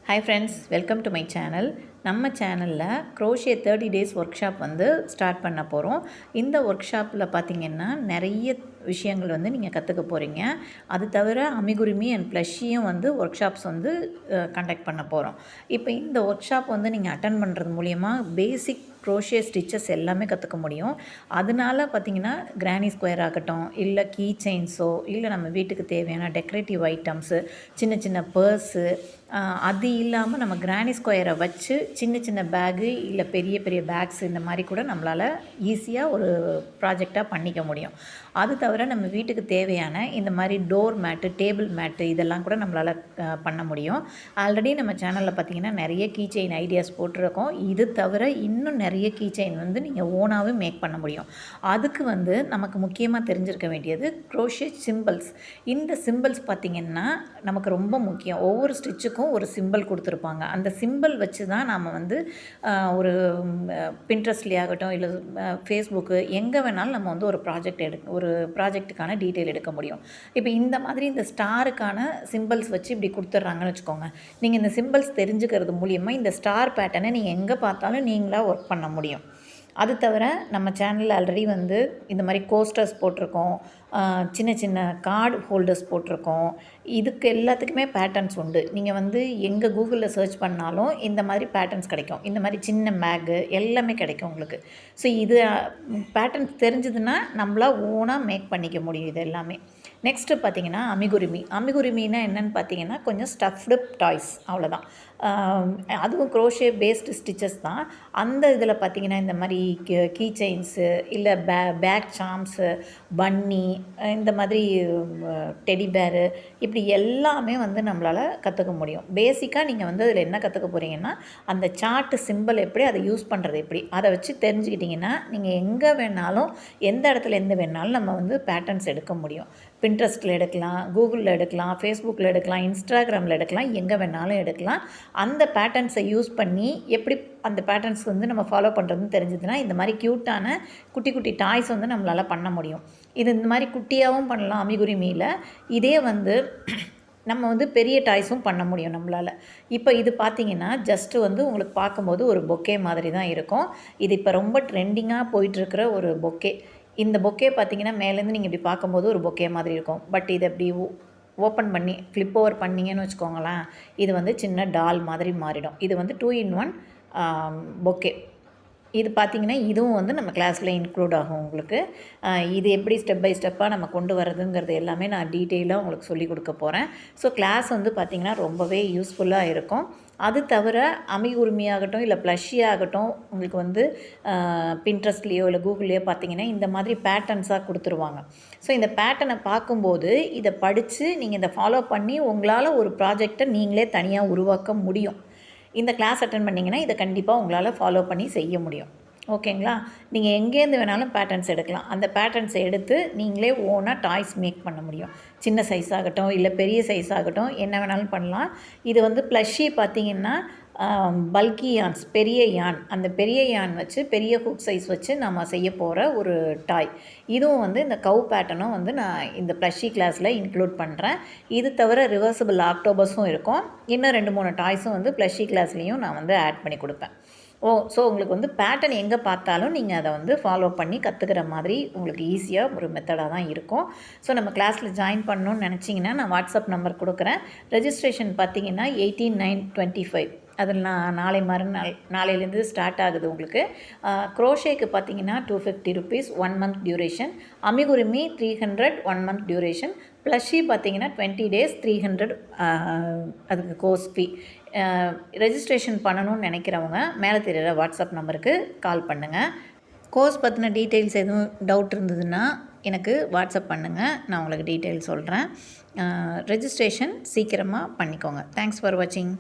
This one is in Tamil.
Hi friends, welcome to my channel. நம்ம சேனலில் க்ரோஷே 30 days ஒர்க் ஷாப் வந்து ஸ்டார்ட் பண்ண போகிறோம். இந்த ஒர்க் ஷாப்பில் பார்த்திங்கன்னா நிறைய விஷயங்கள் வந்து நீங்கள் கற்றுக்க போகிறீங்க. அது தவிர அமிகுருமி அண்ட் ப்ளஷியும் வந்து ஒர்க் ஷாப்ஸ் வந்து கண்டக்ட் பண்ண போகிறோம். இப்போ இந்த ஒர்க் ஷாப் வந்து நீங்கள் அட்டன் பண்ணுறது மூலிமா பேசிக் க்ரோஷே ஸ்டிச்சஸ் எல்லாமே கற்றுக்க முடியும். அதனால பார்த்திங்கன்னா கிரானி ஸ்கொயர் ஆகட்டும், இல்லை கீ செயின்ஸோ, இல்லை நம்ம வீட்டுக்கு தேவையான டெக்கரேட்டிவ் ஐட்டம்ஸு, சின்ன சின்ன பர்ஸு, அது இல்லாமல் நம்ம கிரானி ஸ்கொயரை வச்சு சின்ன சின்ன பேகு இல்லை பெரிய பெரிய பேக்ஸ் இந்த மாதிரி கூட நம்மளால் ஈஸியாக ஒரு ப்ராஜெக்டாக பண்ணிக்க முடியும். அது தவிர நம்ம வீட்டுக்கு தேவையான இந்த மாதிரி டோர் மேட்டு, டேபிள் மேட்டு இதெல்லாம் கூட நம்மளால் பண்ண முடியும். ஆல்ரெடி நம்ம சேனலில் பார்த்திங்கன்னா நிறைய கீ செயின் ஐடியாஸ் போட்டிருக்கோம். இது தவிர இன்னும் நிறைய கீ செயின் வந்து நீங்கள் ஓனாகவே மேக் பண்ண முடியும். அதுக்கு வந்து நமக்கு முக்கியமாக தெரிஞ்சிருக்க வேண்டியது க்ரோஷே சிம்பிள்ஸ். இந்த சிம்பிள்ஸ் பார்த்திங்கன்னா நமக்கு ரொம்ப முக்கியம். ஒவ்வொரு ஸ்டிச்சுக்கும் ஒரு சிம்பிள் கொடுத்துருப்பாங்க. அந்த சிம்பிள் வச்சு தான் நாம் வந்து ஒரு பின்ட்ரெஸ்ட்லேயே ஆகட்டும், இல்லை ஃபேஸ்புக்கு, எங்கே வேணாலும் நம்ம வந்து ஒரு ப்ராஜெக்ட்டுக்கான டீட்டெயில் எடுக்க முடியும். இப்போ இந்த மாதிரி இந்த ஸ்டாருக்கான சிம்பிள்ஸ் வச்சு இப்படி கொடுத்துட்றாங்கன்னு வச்சுக்கோங்க. நீங்கள் இந்த சிம்பிள்ஸ் தெரிஞ்சுக்கிறது மூலியமாக இந்த ஸ்டார் பேட்டர்னை நீங்கள் எங்கே பார்த்தாலும் நீங்களாக ஒர்க் பண்ண முடியும். அது தவிர நம்ம சேனலில் ஆல்ரெடி வந்து இந்த மாதிரி கோஸ்டர்ஸ் போட்டிருக்கோம், சின்ன சின்ன கார்டு ஹோல்டர்ஸ் போட்டிருக்கோம். இதுக்கு எல்லாத்துக்குமே பேட்டர்ன்ஸ் உண்டு. நீங்கள் வந்து எங்கே கூகுளில் சர்ச் பண்ணாலும் இந்த மாதிரி பேட்டர்ன்ஸ் கிடைக்கும். இந்த மாதிரி சின்ன பேகு எல்லாமே கிடைக்கும் உங்களுக்கு. ஸோ இது பேட்டர்ன்ஸ் தெரிஞ்சதுன்னா நம்மளாக ஓனாக மேக் பண்ணிக்க முடியும் இது எல்லாமே. நெக்ஸ்ட்டு பார்த்திங்கன்னா அமிகுருமின்னா என்னென்னு பார்த்தீங்கன்னா கொஞ்சம் ஸ்டஃப்டு டாய்ஸ், அவ்வளோதான். அதுவும் க்ரோஷே பேஸ்டு ஸ்டிச்சஸ் தான். அந்த இதில் பார்த்திங்கன்னா இந்த மாதிரி கீ செயின்ஸு, இல்லை பேக் சாம்ஸு, பன்னி, இந்த மாதிரி டெடி பேரு, இப்படி எல்லாமே வந்து நம்மளால் கற்றுக்க முடியும். பேசிக்காக நீங்கள் வந்து அதில் என்ன கற்றுக்க போகிறீங்கன்னா அந்த சார்ட்டு சிம்பிள் எப்படி, அதை யூஸ் பண்ணுறது எப்படி, அதை வச்சு தெரிஞ்சுக்கிட்டிங்கன்னா நீங்கள் எங்கே வேணாலும் எந்த இடத்துல எந்த வேணாலும் நம்ம வந்து பேட்டர்ன்ஸ் எடுக்க முடியும். பின்ட்ரெஸ்ட்டில் எடுக்கலாம், கூகுளில் எடுக்கலாம், ஃபேஸ்புக்கில் எடுக்கலாம், இன்ஸ்டாகிராமில் எடுக்கலாம், எங்கே வேணாலும் எடுக்கலாம். அந்த பேட்டர்ன்ஸை யூஸ் பண்ணி எப்படி அந்த பேட்டர்ன்ஸ் வந்து நம்ம ஃபாலோ பண்ணுறதுன்னு தெரிஞ்சதுன்னா இந்த மாதிரி க்யூட்டான குட்டி குட்டி டாய்ஸ் வந்து நம்மளால் பண்ண முடியும். இது இந்த மாதிரி குட்டியாகவும் பண்ணலாம் அமிகுருமியில். இதே வந்து நம்ம வந்து பெரிய டாய்ஸும் பண்ண முடியும் நம்மளால். இப்போ இது பார்த்திங்கன்னா ஜஸ்ட்டு வந்து உங்களுக்கு பார்க்கும்போது ஒரு பொக்கே மாதிரி தான் இருக்கும். இது இப்போ ரொம்ப ட்ரெண்டிங்காக போயிட்டுருக்கிற ஒரு பொக்கே. இந்த பொக்கே பார்த்திங்கன்னா மேலேருந்து நீங்கள் இப்படி பார்க்கும்போது ஒரு பொக்கே மாதிரி இருக்கும். பட் இதை இப்படி ஓப்பன் பண்ணி ஃப்ளிப் ஓவர் பண்ணிங்கன்னு வச்சுக்கோங்களேன், இது வந்து சின்ன டால் மாதிரி மாறிடும். இது வந்து 2-in-1 பொக்கே. இது பார்த்திங்கன்னா இதுவும் வந்து நம்ம கிளாஸில் இன்க்ளூட் ஆகும் உங்களுக்கு. இது எப்படி ஸ்டெப் பை ஸ்டெப்பாக நம்ம கொண்டு வரதுங்கிறது எல்லாமே நான் டீட்டெயிலாக உங்களுக்கு சொல்லிக் கொடுக்க போகிறேன். ஸோ கிளாஸ் வந்து பார்த்திங்கன்னா ரொம்பவே யூஸ்ஃபுல்லாக இருக்கும். அது தவிர அமிகுருமியாகட்டும் இல்லை ப்ளஷியாகட்டும் உங்களுக்கு வந்து பின்ட்ரெஸ்ட்லேயோ இல்லை கூகுள்லேயோ பார்த்திங்கன்னா இந்த மாதிரி பேட்டர்ன்ஸாக கொடுத்துருவாங்க. ஸோ இந்த பேட்டர்னை பார்க்கும்போது இதை படித்து நீங்கள் இதை ஃபாலோ பண்ணி உங்களால் ஒரு ப்ராஜெக்டை நீங்களே தனியாக உருவாக்க முடியும். இந்த கிளாஸ் அட்டன் பண்ணிங்கன்னா இதை கண்டிப்பாக உங்களால் ஃபாலோ பண்ணி செய்ய முடியும். ஓகேங்களா? நீங்கள் எங்கேருந்து வேணாலும் பேட்டர்ன்ஸ் எடுக்கலாம். அந்த பேட்டர்ன்ஸை எடுத்து நீங்களே ஓனாக டாய்ஸ் மேக் பண்ண முடியும். சின்ன சைஸ் ஆகட்டும், இல்லை பெரிய சைஸ் ஆகட்டும், என்ன வேணாலும் பண்ணலாம். இது வந்து ப்ளஷி பார்த்திங்கன்னா பல்கி யான்ஸ், பெரிய யான், அந்த பெரிய யான் வச்சு பெரிய ஹூக் சைஸ் வச்சு நம்ம செய்ய போகிற ஒரு டாய். இதுவும் வந்து இந்த கவ் பேட்டர்னும் வந்து நான் இந்த ப்ளஷி கிளாஸில் இன்க்ளூட் பண்ணுறேன். இது தவிர ரிவர்சபிள் ஆக்டோபஸும் இருக்கும். இன்னும் 2-3 டாய்ஸும் வந்து ப்ளஷி கிளாஸ்லேயும் நான் வந்து ஆட் பண்ணி கொடுப்பேன். ஸோ உங்களுக்கு வந்து பேட்டர்ன் எங்கே பார்த்தாலும் நீங்கள் அதை வந்து ஃபாலோ பண்ணி கற்றுக்கிற மாதிரி உங்களுக்கு ஈஸியாக ஒரு மெத்தடாக தான் இருக்கும். ஸோ நம்ம கிளாஸில் ஜாயின் பண்ணணுன்னு நினச்சிங்கன்னா நான் வாட்ஸ்அப் நம்பர் கொடுக்குறேன். ரெஜிஸ்ட்ரேஷன் பார்த்திங்கன்னா 18/9/25. அதில் நாளையிலேருந்து ஸ்டார்ட் ஆகுது உங்களுக்கு. க்ரோஷேக்கு பார்த்திங்கன்னா 250 rupees 1 month duration. Amigurumi 300 1 month duration. Plushie பார்த்திங்கன்னா 20 days 300 அதுக்கு கோர்ஸ் ஃபீ. ரெஜிஸ்ட்ரேஷன் பண்ணணும்னு நினைக்கிறவங்க மேலே தெரிகிற வாட்ஸ்அப் நம்பருக்கு கால் பண்ணுங்கள். கோர்ஸ் பற்றின டீட்டெயில்ஸ் எதுவும் டவுட் இருந்ததுன்னா எனக்கு வாட்ஸ்அப் பண்ணுங்கள், நான் உங்களுக்கு டீட்டெயில் சொல்கிறேன். ரெஜிஸ்ட்ரேஷன் சீக்கிரமாக பண்ணிக்கோங்க. தேங்க்ஸ் ஃபார் வாட்சிங்.